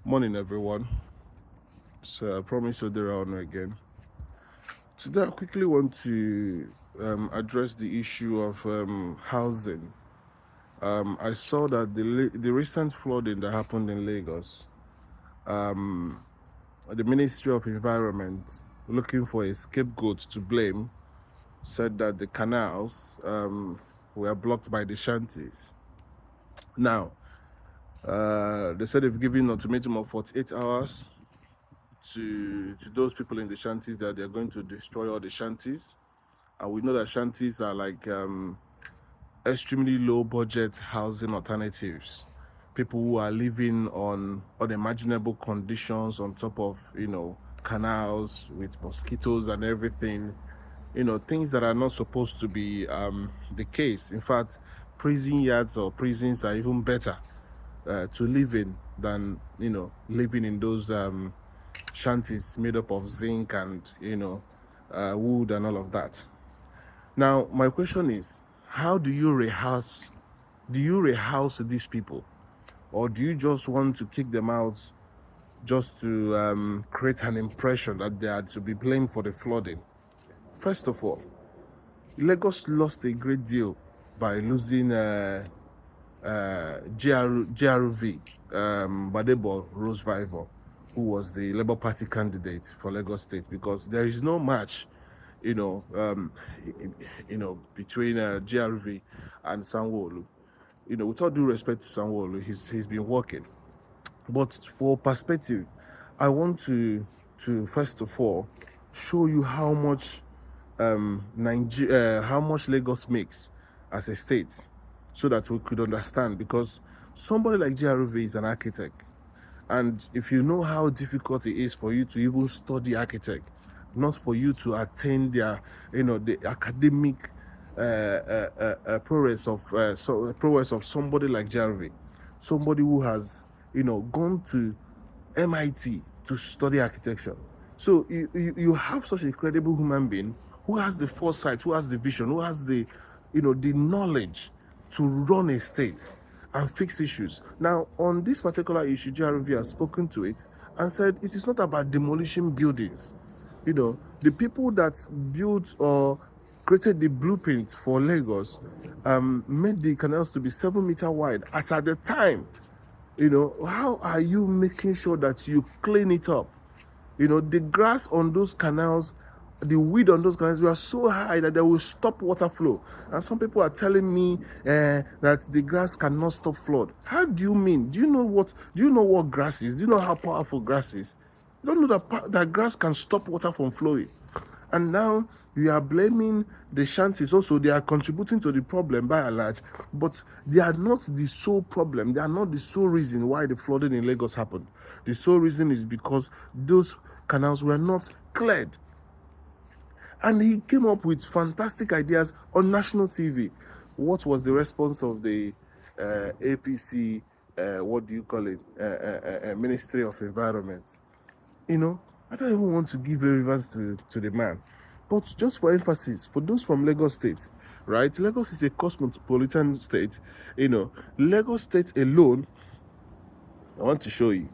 Morning, everyone. So I promise you'll do around again. Today, I quickly want to address the issue of housing. I saw that the recent flooding that happened in Lagos, the Ministry of Environment, looking for a scapegoat to blame, said that the canals were blocked by the Shanties. Now, they said they've given ultimatum of 48 hours to those people in the shanties that they're going to destroy all the shanties. And we know that shanties are like extremely low budget housing alternatives. People who are living on unimaginable conditions on top of, canals with mosquitoes and everything, things that are not supposed to be the case. In fact, prison yards or prisons are even better to live in than, living in those shanties made up of zinc and wood and all of that. Now my question is, how do you rehouse these people, or do you just want to kick them out just to create an impression that they are to be blamed for the flooding? First of all, Lagos lost a great deal by losing GRV, Badebo Rosevival, who was the Labour Party candidate for Lagos State, because there is no match, between GRV and Sanwo-Olu. With all due respect to Sanwo-Olu, he's been working. But for perspective, I want to first of all show you how much how much Lagos makes as a state, so that we could understand. Because somebody like GRV is an architect, and if you know how difficult it is for you to even study architect, not for you to attain their, the academic prowess of somebody like GRV, somebody who has, gone to MIT to study architecture. So you have such a credible human being who has the foresight, who has the vision, who has the, the knowledge to run a state and fix issues. Now, on this particular issue, GRV has spoken to it and said it is not about demolishing buildings. The people that built or created the blueprint for Lagos made the canals to be 7 meters wide. At the time, how are you making sure that you clean it up? The grass on those canals, the weed on those canals were so high that they will stop water flow. And some people are telling me that the grass cannot stop flood. How do you mean? Do you know what grass is? Do you know how powerful grass is? You don't know that grass can stop water from flowing. And now you are blaming the shanties. Also, they are contributing to the problem by and large, but they are not the sole problem. They are not the sole reason why the flooding in Lagos happened. The sole reason is because those canals were not cleared. And he came up with fantastic ideas on national TV. What was the response of the APC, what do you call it, Ministry of Environment? I don't even want to give relevance to the man. But just for emphasis, for those from Lagos State, right? Lagos is a cosmopolitan state. Lagos State alone, I want to show you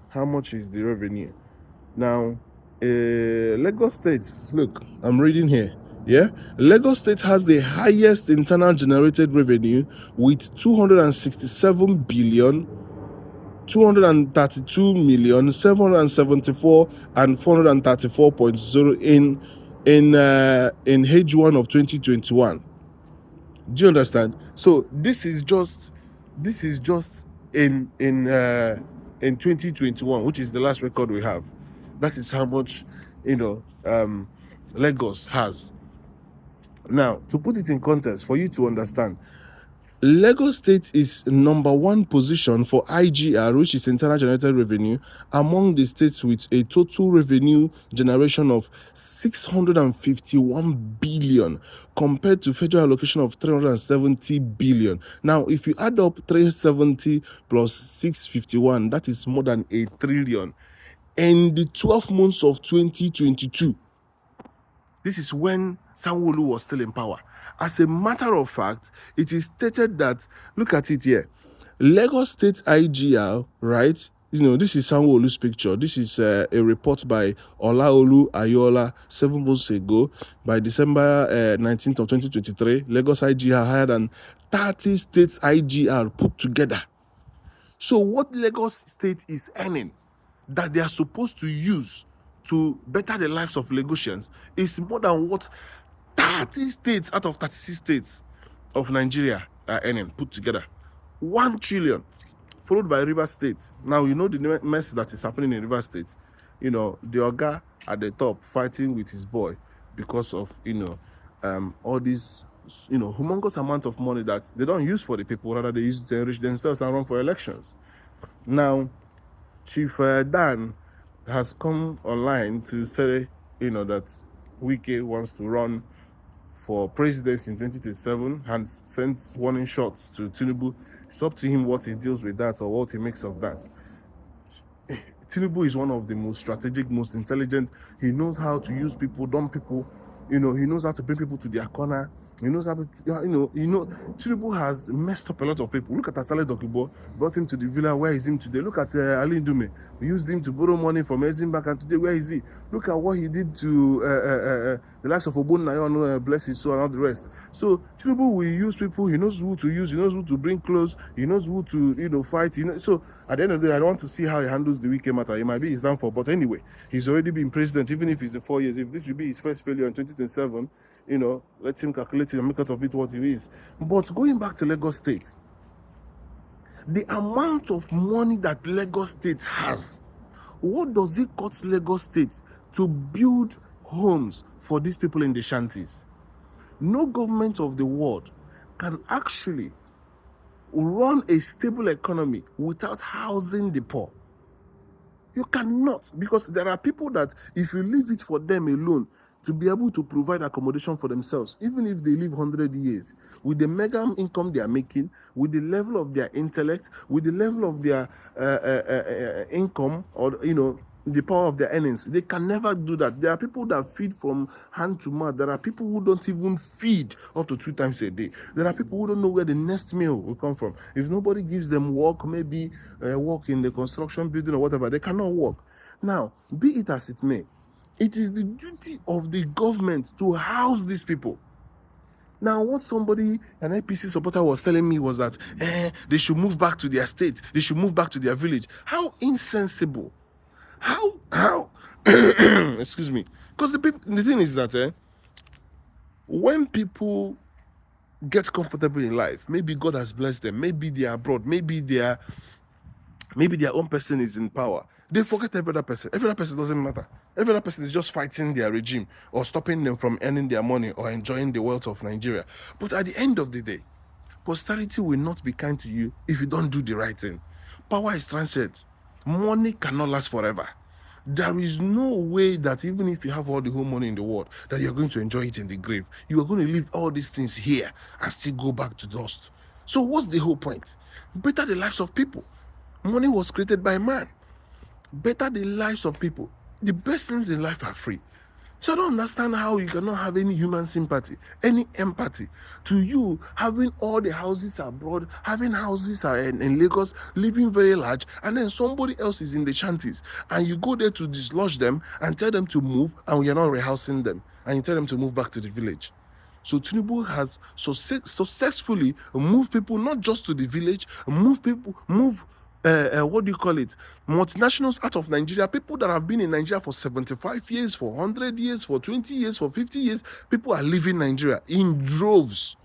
how much is the revenue. Now, Lagos State, look, I'm reading here. Yeah, Lagos State has the highest internal generated revenue with 267 billion 232,774 and 434.0 in H1 of 2021. Do you understand? So this is just in 2021, which is the last record we have. That is how much Lagos has. Now, to put it in context for you to understand, Lagos State is number one position for IGR, which is internal generated revenue, among the states with a total revenue generation of 651 billion compared to federal allocation of 370 billion. Now, if you add up 370 plus 651, that is more than a trillion. In the 12 months of 2022, this is when Sanwo-Olu was still in power. As a matter of fact, it is stated that, look at it here, Lagos State IGR, right? This is Sanwo-Olu's picture. This is a report by Olaolu Ayola 7 months ago. By December 19th of 2023, Lagos IGR higher than 30 states IGR put together. So what Lagos State is earning that they are supposed to use to better the lives of Lagosians is more than what 30 states out of 36 states of Nigeria are earning put together. 1 trillion, followed by River State. Now, the mess that is happening in River State. The Oga at the top fighting with his boy because of, all this, humongous amount of money that they don't use for the people, rather they use it to enrich themselves and run for elections. Now, Chief Dan has come online to say, that Wike wants to run for presidency in 2027 and sent warning shots to Tinubu. It's up to him what he deals with that or what he makes of that. Tinubu is one of the most strategic, most intelligent. He knows how to use people, dumb people. He knows how to bring people to their corner. He knows how to, Tinubu has messed up a lot of people. Look at Asale Dokubo, brought him to the villa. Where is him today? Look at Ali Ndume. We used him to borrow money from Exim Bank, and today, where is he? Look at what he did to the likes of Obon Nayon, bless his soul, and all the rest. So Tinubu will use people. He knows who to use. He knows who to bring close. He knows who to, fight. So at the end of the day, I don't want to see how he handles the Wike matter. It might be his downfall, but anyway, he's already been president. Even if it's in 4 years, if this will be his first failure in 2027. Let him calculate it and make out of it what it is. But going back to Lagos State, the amount of money that Lagos State has, what does it cost Lagos State to build homes for these people in the Shanties? No government of the world can actually run a stable economy without housing the poor. You cannot, because there are people that if you leave it for them alone, to be able to provide accommodation for themselves, even if they live 100 years, with the mega income they are making, with the level of their intellect, with the level of their income, or the power of their earnings, they can never do that. There are people that feed from hand to mouth. There are people who don't even feed up to 2 times a day. There are people who don't know where the next meal will come from. If nobody gives them work, maybe work in the construction building or whatever, they cannot work. Now, be it as it may, it is the duty of the government to house these people. Now, what an APC supporter was telling me was that they should move back to their state. They should move back to their village. How insensible. How? Excuse me. Because the thing is that when people get comfortable in life, maybe God has blessed them, maybe they are abroad, maybe their own person is in power, they forget every other person. Every other person doesn't matter. Every other person is just fighting their regime or stopping them from earning their money or enjoying the wealth of Nigeria. But at the end of the day, posterity will not be kind to you if you don't do the right thing. Power is transient. Money cannot last forever. There is no way that even if you have all the whole money in the world, that you're going to enjoy it in the grave. You are going to leave all these things here and still go back to dust. So what's the whole point? Better the lives of people. Money was created by man. Better the lives of people. The best things in life are free. So I don't understand how you cannot have any human sympathy, any empathy to you having all the houses abroad, having houses in Lagos, living very large, and then somebody else is in the Shanties, and you go there to dislodge them and tell them to move, and you're not rehousing them, and you tell them to move back to the village. So Tinubu has successfully moved people not just to the village, multinationals out of Nigeria, people that have been in Nigeria for 75 years, for 100 years, for 20 years, for 50 years, people are leaving Nigeria in droves.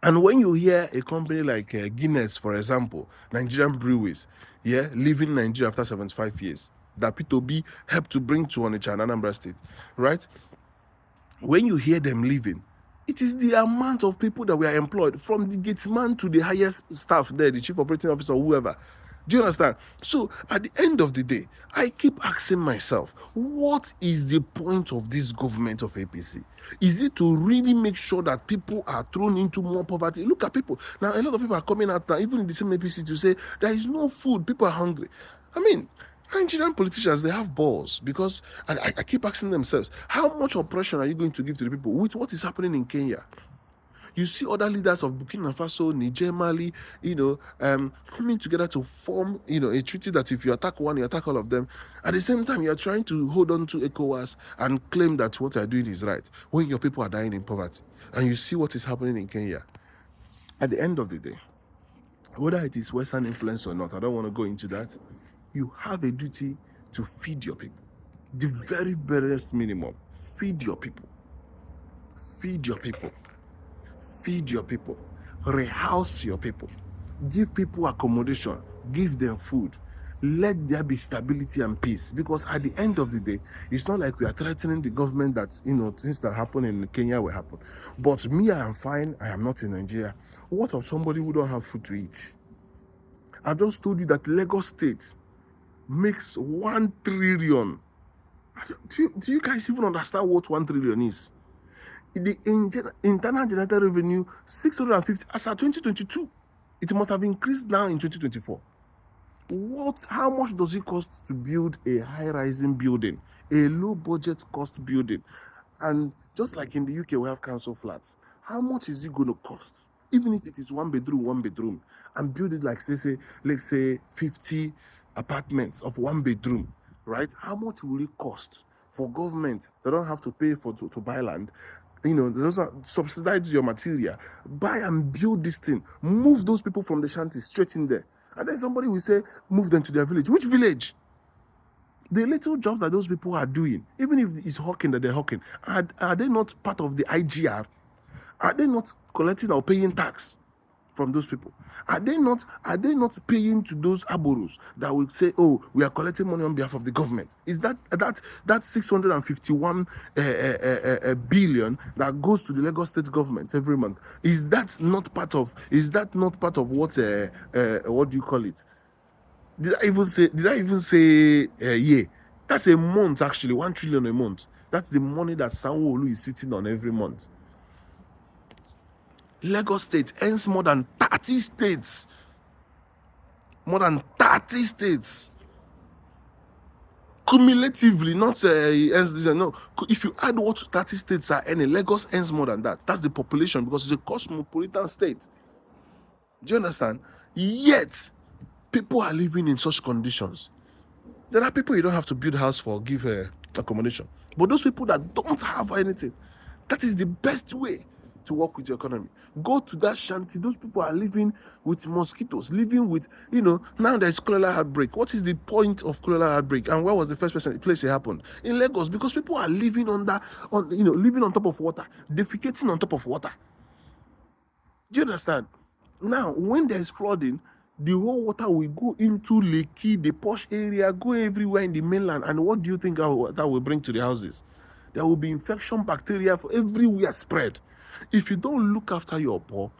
And when you hear a company like Guinness, for example, Nigerian breweries, leaving Nigeria after 75 years, that P2B helped to bring to Onitsha and Anambra State, right? When you hear them leaving, it is the amount of people that we are employed, from the gateman to the highest staff there, the chief operating officer, whoever. Do you understand? So at the end of the day, I keep asking myself, what is the point of this government of APC? Is it to really make sure that people are thrown into more poverty? Look at people. Now, a lot of people are coming out now, even in the same APC, to say there is no food, people are hungry. I mean, Nigerian politicians, they have balls, because I keep asking themselves, how much oppression are you going to give to the people with what is happening in Kenya? You see other leaders of Burkina Faso, Niger, Mali, coming together to form, a treaty that if you attack one, you attack all of them. At the same time, you're trying to hold on to ECOWAS and claim that what you're doing is right when your people are dying in poverty. And you see what is happening in Kenya. At the end of the day, whether it is Western influence or not, I don't want to go into that. You have a duty to feed your people. The very barest minimum. Feed your people. Feed your people. Feed your people. Rehouse your people. Give people accommodation. Give them food. Let there be stability and peace. Because at the end of the day, it's not like we are threatening the government that, things that happen in Kenya will happen. But me, I am fine. I am not in Nigeria. What of somebody who don't have food to eat? I just told you that Lagos State makes 1 trillion. Do you guys even understand what 1 trillion is? The internal generated revenue 650 as at 2022. It must have increased now in 2024. How much does it cost to build a high-rising building, a low-budget cost building? And just like in the UK, we have council flats. How much is it going to cost? Even if it is one bedroom, and build it like, let's say 50 apartments of 1 bedroom, right? How much will it cost for government? They don't have to pay to buy land. They don't subsidize your material. Buy and build this thing. Move those people from the shanties straight in there. And then somebody will say, move them to their village. Which village? The little jobs that those people are doing, even if it's hawking that they're hawking, are they not part of the IGR? Are they not collecting or paying tax from those people? Are they not paying to those aboros that will say, oh, we are collecting money on behalf of the government? Is that 651 billion that goes to the Lagos State government every month? Is that not part of what do you call it? Did I even say yeah? That's a month actually, 1 trillion a month. That's the money that Sanwo-Olu is sitting on every month. Lagos State earns more than 30 states. More than 30 states. Cumulatively, not earns this. No, if you add what 30 states are earning, Lagos earns more than that. That's the population because it's a cosmopolitan state. Do you understand? Yet, people are living in such conditions. There are people you don't have to build a house for, give accommodation. But those people that don't have anything, that is the best way to work with your economy. Go to that shanty. Those people are living with mosquitoes, living with, now there's cholera outbreak. What is the point of cholera outbreak? And where was the first place it happened? In Lagos, because people are living living on top of water, defecating on top of water. Do you understand? Now, when there's flooding, the whole water will go into Lekki, the posh area, go everywhere in the mainland. And what do you think that will bring to the houses? There will be infection bacteria for everywhere spread. If you don't look after your poor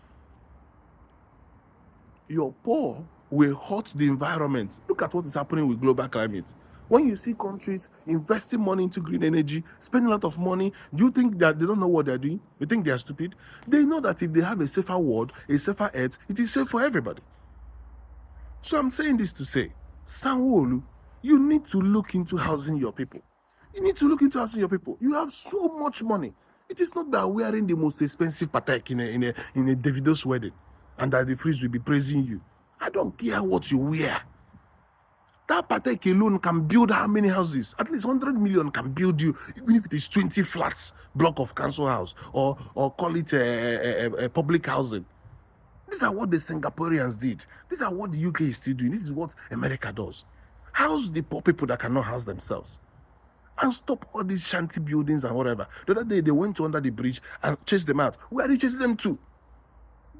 will hurt the environment. Look at what is happening with global climate. When you see countries investing money into green energy, spending a lot of money, do you think that they don't know what they're doing? You think they are stupid? They know that if they have a safer world, a safer earth, it is safe for everybody. So I'm saying this to say, Sanwo-Olu, you need to look into housing your people. You need to look into housing your people. You have so much money. It is not that wearing the most expensive patek in a Davido's wedding and that the priest will be praising you. I don't care what you wear. That patek alone can build how many houses? At least 100 million can build you, even if it is 20 flats, block of council house, or call it a public housing. These are what the Singaporeans did. These are what the UK is still doing. This is what America does. House the poor people that cannot house themselves. And stop all these shanty buildings and whatever. The other day, they went to under the bridge and chased them out. Where are you chasing them to?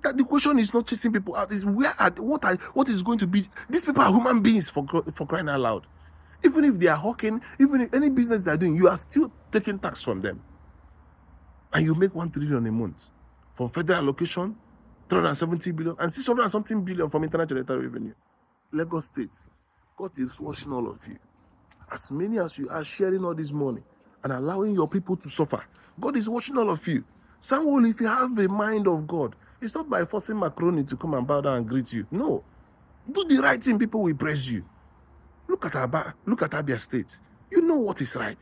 That the question is not chasing people out. Is what is going to be? These people are human beings for crying out loud. Even if they are hawking, even if any business they are doing, you are still taking tax from them. And you make 1 trillion a month. From federal allocation, 370 billion, and 600 and something billion from internal generated revenue. Lagos State, God is watching all of you. As many as you are sharing all this money and allowing your people to suffer, God is watching all of you. Sanwo-Olu, if you have a mind of God, it's not by forcing Macron to come and bow down and greet you. No. Do the right thing, people will praise you. Look at Abia State. You know what is right.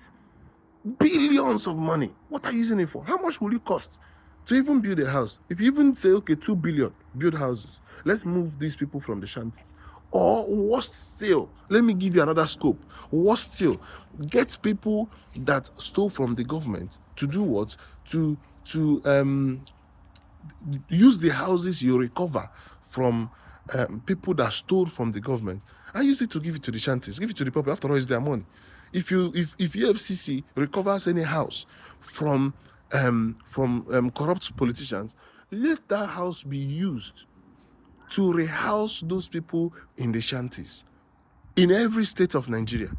Billions of money. What are you using it for? How much will it cost to even build a house. If you even say, okay, 2 billion, build houses, let's move these people from the shanties. Or worst still, let me give you another scope. Worst still, get people that stole from the government to do what? To use the houses you recover from people that stole from the government and use it to give it to the shanties, give it to the public. After all, it's their money. If EFCC recovers any house from corrupt politicians, let that house be used to rehouse those people in the shanties in every state of Nigeria,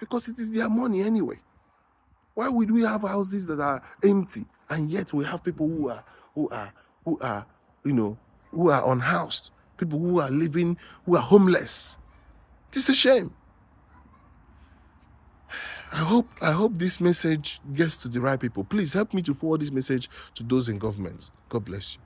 because it is their money anyway. Why would we have houses that are empty and yet we have people who are unhoused, people who are living, who are homeless? It's a shame. I hope this message gets to the right people. Please help me to forward this message to those in government. God bless you.